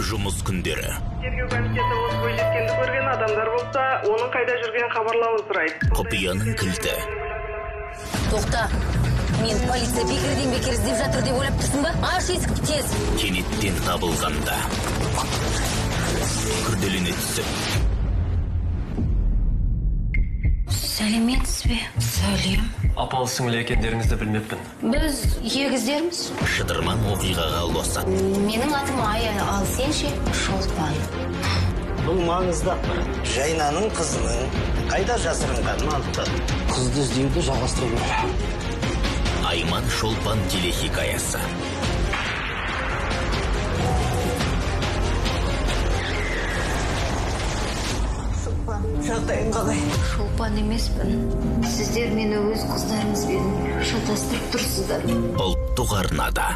Жұмыс күндері. Тергеу комитеті осы бойжеткенді көрген адамдар болса, оның қайда жүргенін хабарлауын сұрайды. Құпияның кілті. Тоқта, мен полиция бекерден-бекер іздеп жатыр деп ойлап тұрсың ба? Аш есікті тез. Кенеттен табылғанда. Күрделене түсіп. Сәлеметсіз бе? Сәлем. Апалы сіңілі екендеріңізді білмеппін. Біз егіздерміз. Шыдырман оқиғаға лосат. Менің атым Ая, ал сен ше? Шолпан. Бұл маңызды ақпарат. Жайнаның қызының қайда жасырынғанын анықтады. Қызды іздеуді жалғастыру керек. Айман Шолпан телехикаясы. Жағдайың қалай? Шолпан емеспін. Сіздер мені өз қыздарыңызбен шатастырып тұрсыздар. Ұлттық арнада.